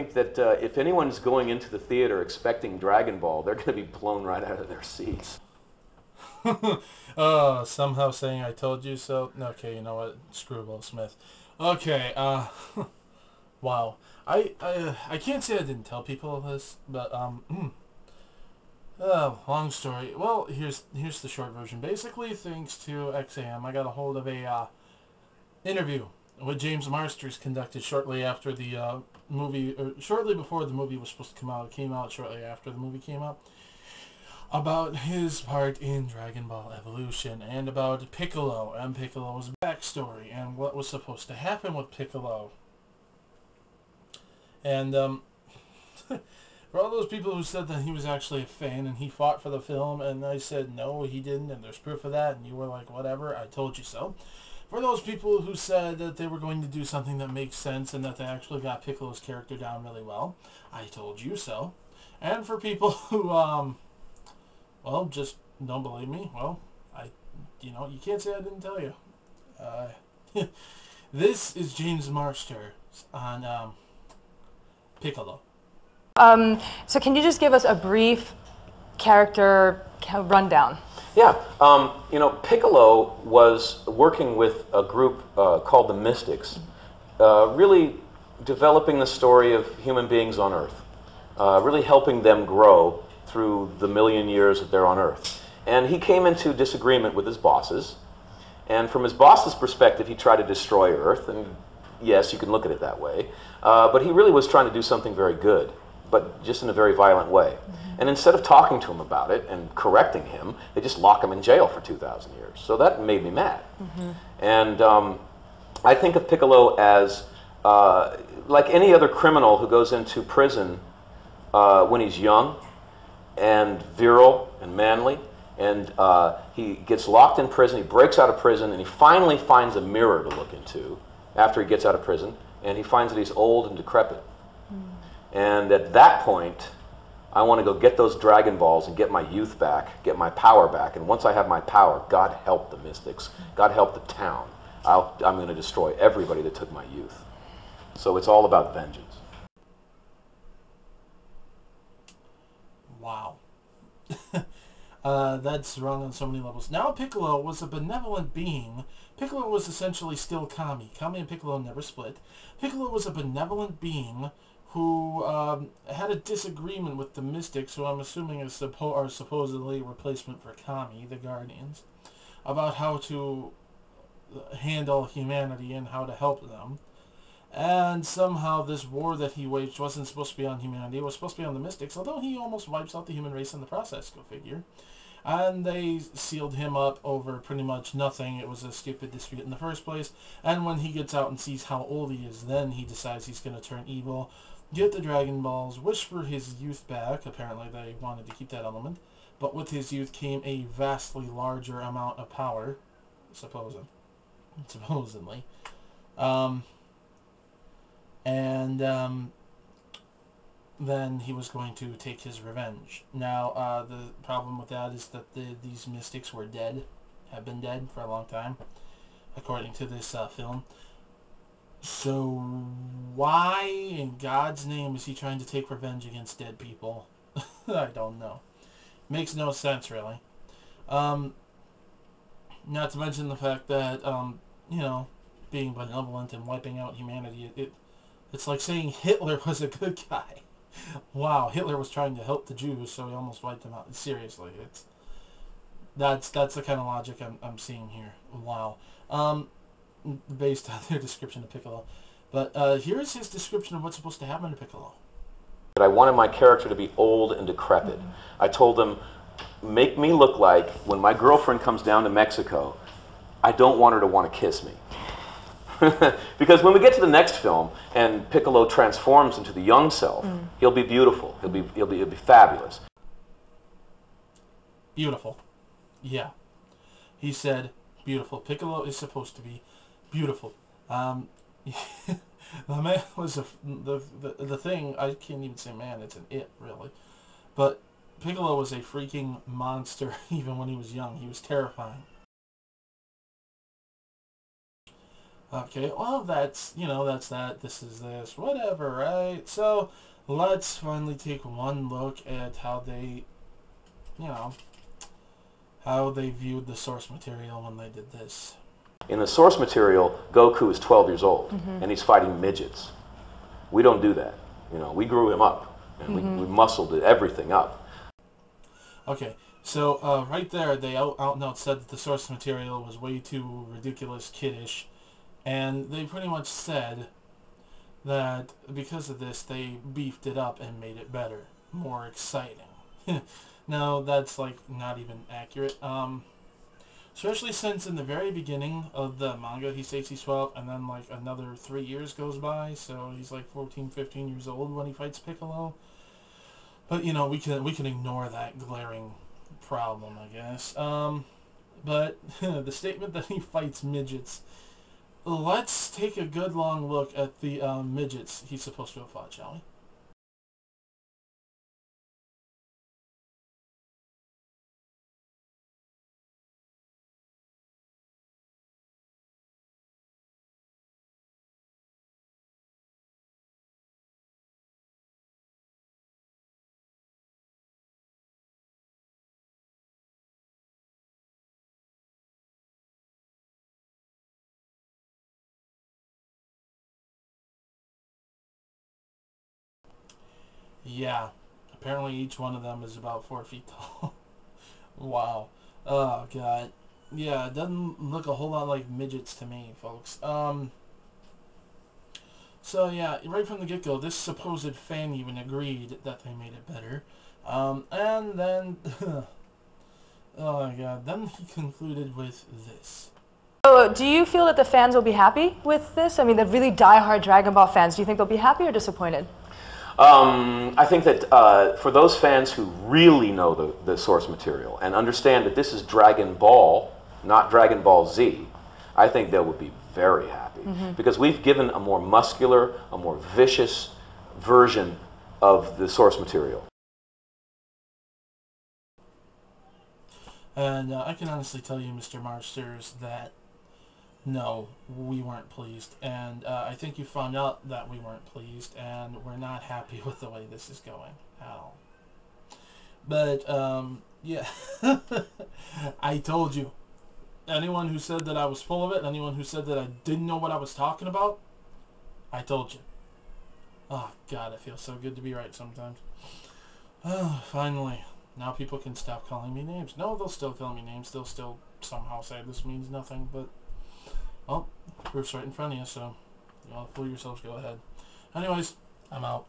think that if anyone's going into the theater expecting Dragon Ball, they're going to be blown right out of their seats. Somehow saying I told you so. Okay, you know what? Screw Will Smith. Okay, wow. I can't say I didn't tell people this, but, long story. Well, here's the short version. Basically, thanks to XAM, I got a hold of a, interview with James Marsters conducted shortly after the, movie, or shortly before the movie was supposed to come out. It came out shortly after the movie came out. About his part in Dragon Ball Evolution, and about Piccolo and Piccolo's backstory, and what was supposed to happen with Piccolo. And, for all those people who said that he was actually a fan and he fought for the film, and I said, no, he didn't, and there's proof of that, and you were like, whatever, I told you so. For those people who said that they were going to do something that makes sense and that they actually got Piccolo's character down really well, I told you so. And for people who, well, just don't believe me, well, you can't say I didn't tell you. This is James Marster on, Piccolo. So can you just give us a brief character rundown? Yeah, Piccolo was working with a group called the Mystics, really developing the story of human beings on Earth, really helping them grow through the million years that they're on Earth. And he came into disagreement with his bosses, and from his boss's perspective, he tried to destroy Earth, and yes, you can look at it that way, but he really was trying to do something very good, but just in a very violent way. And instead of talking to him about it and correcting him, they just lock him in jail for 2,000 years. So that made me mad. And I think of Piccolo as like any other criminal who goes into prison when he's young and virile and manly, and he gets locked in prison, he breaks out of prison, and he finally finds a mirror to look into after he gets out of prison, and he finds that he's old and decrepit. And at that point, I want to go get those Dragon Balls and get my youth back, get my power back. And once I have my power, God help the Mystics, God help the town. I'm going to destroy everybody that took my youth. So it's all about vengeance. Wow. That's wrong on so many levels. Now Piccolo was a benevolent being. Piccolo was essentially still Kami. Kami and Piccolo never split. Piccolo was a benevolent being who had a disagreement with the Mystics, who I'm assuming are supposedly a replacement for Kami, the Guardians, about how to handle humanity and how to help them. And somehow this war that he waged wasn't supposed to be on humanity, it was supposed to be on the Mystics, although he almost wipes out the human race in the process, go figure. And they sealed him up over pretty much nothing. It was a stupid dispute in the first place. And when he gets out and sees how old he is, then he decides he's going to turn evil, get the Dragon Balls, wish for his youth back. Apparently they wanted to keep that element. But with his youth came a vastly larger amount of power, supposedly. Then he was going to take his revenge. Now, the problem with that is that these Mystics were dead, have been dead for a long time, according to this film. So why in God's name is he trying to take revenge against dead people? I don't know. Makes no sense, really. Not to mention the fact that, being benevolent and wiping out humanity, it's like saying Hitler was a good guy. Wow, Hitler was trying to help the Jews, so he almost wiped them out. Seriously, that's the kind of logic I'm seeing here. Wow. Based on their description of Piccolo. But here's his description of what's supposed to happen to Piccolo. I wanted my character to be old and decrepit. I told them, make me look like when my girlfriend comes down to Mexico, I don't want her to want to kiss me. Because when we get to the next film and Piccolo transforms into the young self, he'll be beautiful. He'll be fabulous. Beautiful. Yeah. He said beautiful. Piccolo is supposed to be beautiful. The man was the thing. I can't even say man. It's an it, really. But Piccolo was a freaking monster even when he was young. He was terrifying. Okay, well, that's, that's that, this is this, whatever, right? So, let's finally take one look at how they, you know, how they viewed the source material when they did this. In the source material, Goku is 12 years old, and he's fighting midgets. We don't do that. We grew him up, and we muscled everything up. Okay, so right there, they out and out said that the source material was way too ridiculous, kiddish, and they pretty much said that because of this, they beefed it up and made it better, more exciting. Now, that's, like, not even accurate. Especially since in the very beginning of the manga, he states he's 12, and then, like, another 3 years goes by, so he's, like, 14, 15 years old when he fights Piccolo. But, we can ignore that glaring problem, I guess. But the statement that he fights midgets, let's take a good long look at the midgets he's supposed to have fought, shall we? Yeah, apparently each one of them is about 4 feet tall. Wow. Oh, God. Yeah, it doesn't look a whole lot like midgets to me, folks. So yeah, right from the get-go, this supposed fan even agreed that they made it better. And then, oh my God, then he concluded with this. So, do you feel that the fans will be happy with this? I mean, the really die-hard Dragon Ball fans, do you think they'll be happy or disappointed? I think that for those fans who really know the source material and understand that this is Dragon Ball, not Dragon Ball-Z, I think they would be very happy. Because we've given a more muscular, a more vicious version of the source material. And I can honestly tell you, Mr. Marsters, that no, we weren't pleased. And I think you found out that we weren't pleased, and we're not happy with the way this is going at all. But, yeah. I told you. Anyone who said that I was full of it, anyone who said that I didn't know what I was talking about, I told you. Oh, God, it feels so good to be right sometimes. Oh, finally. Now people can stop calling me names. No, they'll still call me names. They'll still somehow say this means nothing, but, well, proof's right in front of you, so you all fool yourselves, go ahead. Anyways, I'm out.